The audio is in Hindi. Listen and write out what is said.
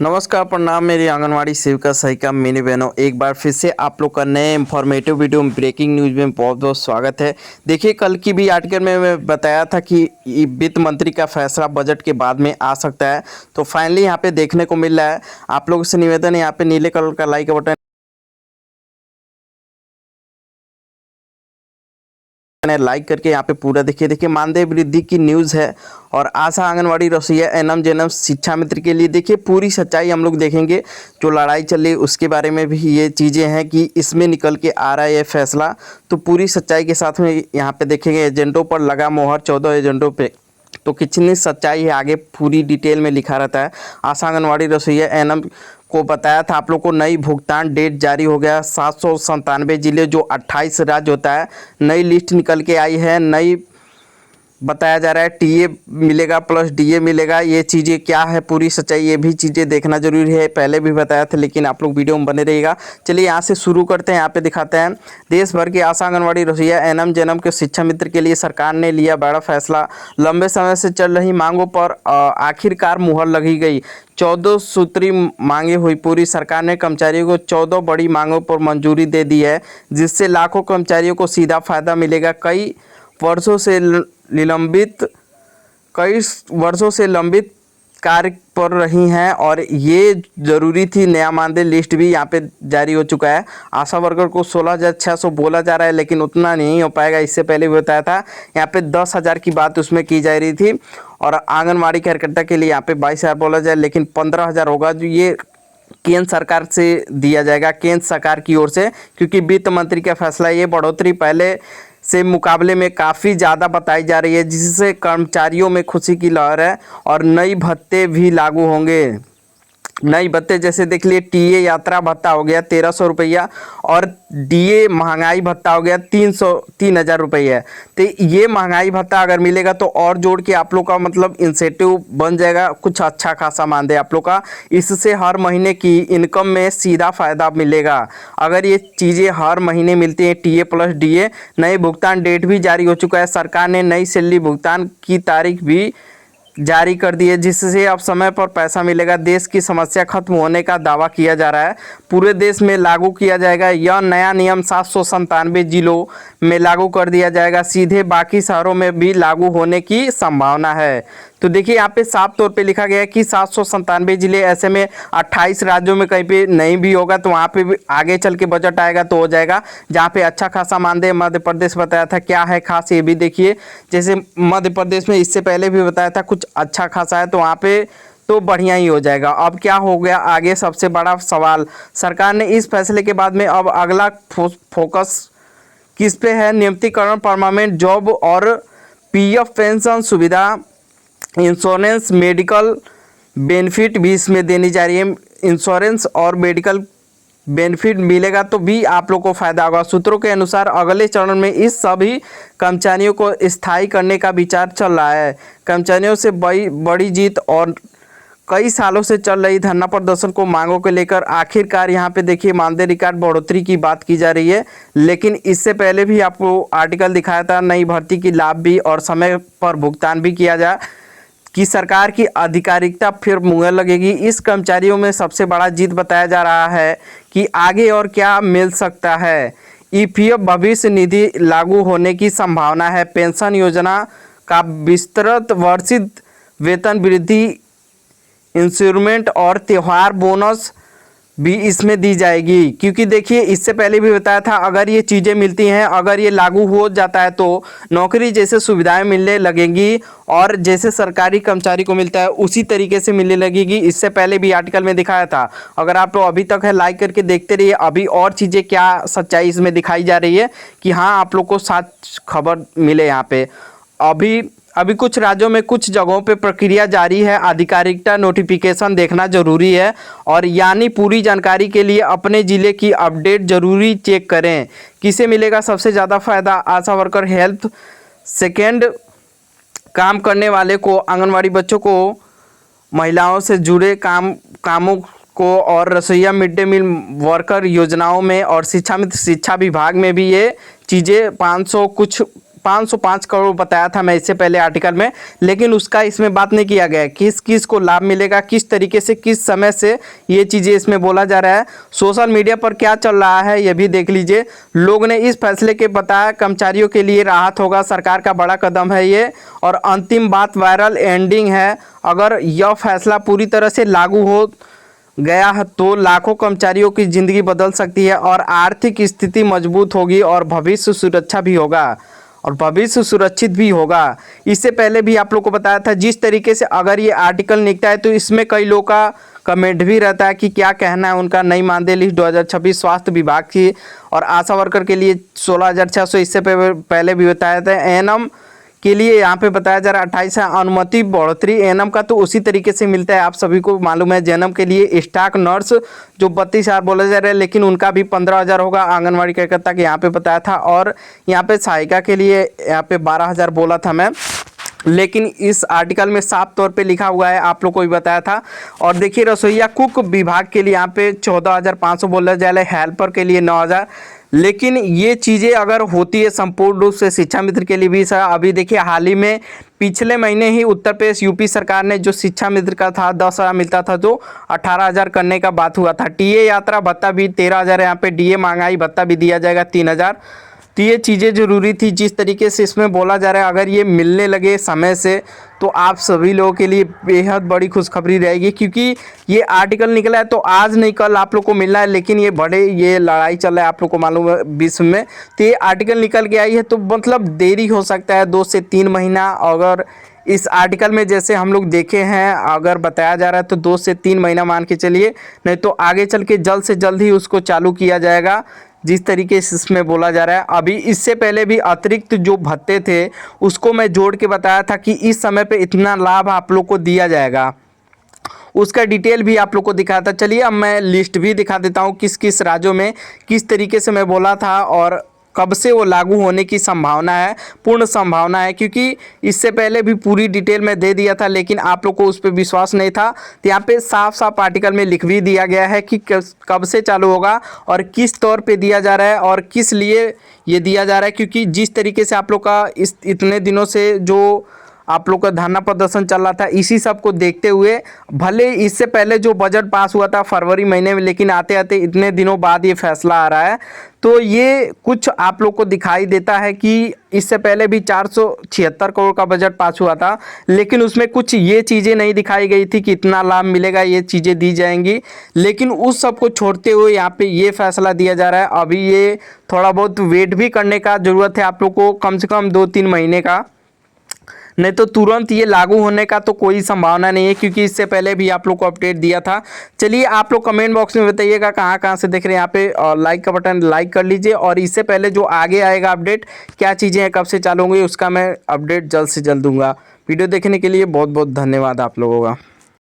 नमस्कार, प्रणाम। मेरी आंगनवाड़ी सेविका सहिका मिनी बहनों, एक बार फिर से आप लोग का नए इंफॉर्मेटिव वीडियो में ब्रेकिंग न्यूज़ में बहुत बहुत स्वागत है। देखिए, कल की भी आर्टिकल में मैं बताया था कि वित्त मंत्री का फैसला बजट के बाद में आ सकता है, तो फाइनली यहाँ पे देखने को मिल रहा है। आप लोगों से निवेदन है, यहाँ पे नीले कलर का लाइक बटन लाइक करके यहाँ पे पूरा देखिए मानदेय वृद्धि की न्यूज़ है। और आशा आंगनवाड़ी रसोईया एनएम जेएनएम शिक्षा मित्र के लिए देखिए पूरी सच्चाई हम लोग देखेंगे। जो लड़ाई चल रही उसके बारे में भी ये चीज़ें हैं कि इसमें निकल के आ रहा है ये फैसला, तो पूरी सच्चाई के साथ में यहाँ पे देखेंगे। एजेंटों पर लगा मोहर 14 एजेंटों पे, तो कितनी सच्चाई है आगे पूरी डिटेल में लिखा रहता है। आशा आंगनवाड़ी रसोईया एनएम को बताया था आप लोग को, नई भुगतान डेट जारी हो गया। 797 जिले जो 28 राज्य होता है, नई लिस्ट निकल के आई है। नई बताया जा रहा है टीए मिलेगा प्लस डीए मिलेगा। ये चीज़ें क्या है पूरी सच्चाई, ये भी चीज़ें देखना जरूरी है। पहले भी बताया था, लेकिन आप लोग वीडियो में बने रहिएगा। चलिए यहाँ से शुरू करते हैं। यहाँ पे दिखाते हैं देश भर के आशा आंगनवाड़ी रसोईया एनएम जेएनएम के शिक्षा मित्र के लिए सरकार ने लिया बड़ा फैसला। लंबे समय से चल रही मांगों पर आखिरकार मुहर लगी गई। 14 सूत्री मांगे हुई पूरी। सरकार ने कर्मचारियों को 14 बड़ी मांगों पर मंजूरी दे दी है, जिससे लाखों कर्मचारियों को सीधा फायदा मिलेगा। कई वर्षों से लंबित कार्य पर रही हैं और ये ज़रूरी थी। नया मानदेय लिस्ट भी यहाँ पे जारी हो चुका है। आशा वर्कर को 16,600 बोला जा रहा है, लेकिन उतना नहीं हो पाएगा। इससे पहले भी बताया था यहाँ पे 10,000 की बात उसमें की जा रही थी, और आंगनवाड़ी कार्यकर्ता के लिए यहाँ पे 22,000 बोला जाए, लेकिन 15,000 होगा। जो ये केंद्र सरकार से दिया जाएगा, केंद्र सरकार की ओर से, क्योंकि वित्त मंत्री का फैसला। ये बढ़ोतरी पहले से मुकाबले में काफ़ी ज़्यादा बताई जा रही है, जिससे कर्मचारियों में खुशी की लहर है। और नई भत्ते भी लागू होंगे। नई भत्ते जैसे देख लिए, टीए यात्रा भत्ता हो गया 1,300 रुपया, और डीए महंगाई भत्ता हो गया 3,000 रुपये। तो ये महंगाई भत्ता अगर मिलेगा तो और जोड़ के आप लोग का मतलब इंसेंटिव बन जाएगा, कुछ अच्छा खासा मानदेय आप लोग का। इससे हर महीने की इनकम में सीधा फ़ायदा मिलेगा अगर ये चीज़ें हर महीने मिलती हैं, टीए प्लस डीए। नई भुगतान डेट भी जारी हो चुका है। सरकार ने नई सैलरी भुगतान की तारीख भी जारी कर दी है, जिससे अब समय पर पैसा मिलेगा। देश की समस्या खत्म होने का दावा किया जा रहा है। पूरे देश में लागू किया जाएगा यह नया नियम। 797 जिलों में लागू कर दिया जाएगा। सीधे बाकी शहरों में भी लागू होने की संभावना है। तो देखिए यहाँ पे साफ तौर पे लिखा गया है कि 797 जिले, ऐसे में 28 राज्यों में कहीं पे नहीं भी होगा तो वहाँ पे भी आगे चल के बजट आएगा तो हो जाएगा, जहाँ पे अच्छा खासा मानदेय। मध्य प्रदेश बताया था, क्या है खास ये भी देखिए। जैसे मध्य प्रदेश में इससे पहले भी बताया था कुछ अच्छा खासा है, तो वहाँ पे तो बढ़िया ही हो जाएगा। अब क्या हो गया आगे, सबसे बड़ा सवाल। सरकार ने इस फैसले के बाद में अब अगला फोकस किस पे है? नियमितीकरण, परमानेंट जॉब और पीएफ पेंशन सुविधा, इंश्योरेंस, मेडिकल बेनिफिट भी इसमें देनी जा रही है। इंश्योरेंस और मेडिकल बेनिफिट मिलेगा तो भी आप लोग को फ़ायदा होगा। सूत्रों के अनुसार अगले चरण में इस सभी कर्मचारियों को स्थायी करने का विचार चल रहा है। कर्मचारियों से बड़ी जीत और कई सालों से चल रही धरना प्रदर्शन को मांगों को लेकर आखिरकार यहाँ पे देखिए मानदेय रिकॉर्ड बढ़ोतरी की बात की जा रही है। लेकिन इससे पहले भी आपको आर्टिकल दिखाया था, नई भर्ती की लाभ भी और समय पर भुगतान भी किया जाए कि सरकार की आधिकारिकता फिर मुहर लगेगी। इस कर्मचारियों में सबसे बड़ा जीत बताया जा रहा है कि आगे और क्या मिल सकता है। ईपीएफ भविष्य निधि लागू होने की संभावना है। पेंशन योजना का विस्तृत वार्षिक वेतन वृद्धि, इंश्योरेंस और त्यौहार बोनस भी इसमें दी जाएगी। क्योंकि देखिए इससे पहले भी बताया था, अगर ये चीज़ें मिलती हैं, अगर ये लागू हो जाता है तो नौकरी जैसे सुविधाएं मिलने लगेंगी, और जैसे सरकारी कर्मचारी को मिलता है उसी तरीके से मिलने लगेगी। इससे पहले भी आर्टिकल में दिखाया था। अगर आप लोग अभी तक है लाइक करके देखते रहिए, अभी और चीज़ें क्या सच्चाई इसमें दिखाई जा रही है कि हाँ आप लोग को सच खबर मिले। यहाँ पे अभी कुछ राज्यों में कुछ जगहों पे प्रक्रिया जारी है। आधिकारिकता नोटिफिकेशन देखना जरूरी है, और यानी पूरी जानकारी के लिए अपने ज़िले की अपडेट जरूरी चेक करें। किसे मिलेगा सबसे ज़्यादा फ़ायदा? आशा वर्कर, हेल्थ सेकेंड काम करने वाले को, आंगनवाड़ी बच्चों को, महिलाओं से जुड़े कामों को, और रसोईया, मिड डे मील वर्कर योजनाओं में, और शिक्षा मित्र शिक्षा विभाग में भी ये चीज़ें 500 कुछ 505 करोड़ बताया था मैं इससे पहले आर्टिकल में, लेकिन उसका इसमें बात नहीं किया गया है किस किस को लाभ मिलेगा, किस तरीके से, किस समय से ये चीज़ें इसमें बोला जा रहा है। सोशल मीडिया पर क्या चल रहा है ये भी देख लीजिए। लोग ने इस फैसले के बताया कर्मचारियों के लिए राहत होगा, सरकार का बड़ा कदम है ये, और अंतिम बात वायरल एंडिंग है। अगर यह फैसला पूरी तरह से लागू हो गया है तो लाखों कर्मचारियों की ज़िंदगी बदल सकती है और आर्थिक स्थिति मजबूत होगी और भविष्य सुरक्षा भी होगा और भविष्य सुरक्षित भी होगा। इससे पहले भी आप लोग को बताया था जिस तरीके से अगर ये आर्टिकल निकलता है तो इसमें कई लोग का कमेंट भी रहता है कि क्या कहना है उनका। नई मानदेय लिस्ट 2026 स्वास्थ्य विभाग की और आशा वर्कर के लिए 16,600 इससे पहले भी बताया था। एएनएम के लिए यहाँ पे बताया जा रहा है 28 है अनुमति बढ़ोतरी। एएनएम का तो उसी तरीके से मिलता है, आप सभी को मालूम है। जेएनएम के लिए स्टाफ नर्स जो 32,000 बोला जा रहा है, लेकिन उनका भी 15,000 होगा। आंगनवाड़ी कार्यकर्ता के यहाँ पे बताया था, और यहाँ पे सहायिका के लिए यहाँ पे 12,000 बोला था मैं, लेकिन इस आर्टिकल में साफ तौर पे लिखा हुआ है, आप लोग को भी बताया था। और देखिए रसोईया कुक विभाग के लिए यहाँ पे 14,500 बोला जा रहा है, हेल्पर के लिए 9,000। लेकिन ये चीज़ें अगर होती है संपूर्ण रूप से शिक्षा मित्र के लिए भी सर, अभी देखिए हाल ही में पिछले महीने ही उत्तर प्रदेश यूपी सरकार ने जो शिक्षा मित्र का था 10,000 मिलता था, जो 18,000 करने का बात हुआ था। टीए यात्रा भत्ता भी 13,000 यहाँ पे, डीए महंगाई भत्ता भी दिया जाएगा 3,000। तो ये चीज़ें ज़रूरी थी। जिस तरीके से इसमें बोला जा रहा है अगर ये मिलने लगे समय से तो आप सभी लोगों के लिए बेहद बड़ी खुशखबरी रहेगी, क्योंकि ये आर्टिकल निकला है तो आज नहीं कल आप लोग को मिलना है। लेकिन ये लड़ाई चल रहा है, आप लोग को मालूम है विश्व में। तो ये आर्टिकल निकल के आई है तो मतलब देरी हो सकता है 2 से 3 महीना। अगर इस आर्टिकल में जैसे हम लोग देखे हैं अगर बताया जा रहा है तो 2 से 3 महीना मान के चलिए, नहीं तो आगे चल के जल्द से जल्द ही उसको चालू किया जाएगा जिस तरीके से इसमें बोला जा रहा है। अभी इससे पहले भी अतिरिक्त जो भत्ते थे उसको मैं जोड़ के बताया था कि इस समय पे इतना लाभ आप लोग को दिया जाएगा, उसका डिटेल भी आप लोग को दिखाया था। चलिए अब मैं लिस्ट भी दिखा देता हूँ किस किस राज्यों में किस तरीके से मैं बोला था और कब से वो लागू होने की संभावना है, पूर्ण संभावना है, क्योंकि इससे पहले भी पूरी डिटेल में दे दिया था लेकिन आप लोग को उस पर विश्वास नहीं था। तो यहाँ पे साफ साफ आर्टिकल में लिख भी दिया गया है कि कब से चालू होगा और किस तौर पे दिया जा रहा है और किस लिए ये दिया जा रहा है। क्योंकि जिस तरीके से आप लोग का इतने दिनों से जो आप लोग का धरना प्रदर्शन चल रहा था, इसी सब को देखते हुए भले इससे पहले जो बजट पास हुआ था फरवरी महीने में, लेकिन आते आते इतने दिनों बाद ये फैसला आ रहा है, तो ये कुछ आप लोग को दिखाई देता है कि इससे पहले भी 476 करोड़ का बजट पास हुआ था, लेकिन उसमें कुछ ये चीज़ें नहीं दिखाई गई थी कि इतना लाभ मिलेगा, ये चीज़ें दी जाएंगी। लेकिन उस सब को छोड़ते हुए यहाँ पे ये फैसला दिया जा रहा है। अभी ये थोड़ा बहुत वेट भी करने का ज़रूरत है आप लोग को, कम से कम 2-3 महीने का, नहीं तो तुरंत ये लागू होने का तो कोई संभावना नहीं है, क्योंकि इससे पहले भी आप लोग को अपडेट दिया था। चलिए आप लोग कमेंट बॉक्स में बताइएगा कहाँ कहाँ से देख रहे हैं। यहाँ पे लाइक का बटन लाइक कर लीजिए, और इससे पहले जो आगे आएगा अपडेट क्या चीज़ें हैं कब से चालू होंगी उसका मैं अपडेट जल्द से जल्द दूंगा। वीडियो देखने के लिए बहुत बहुत धन्यवाद आप लोगों का।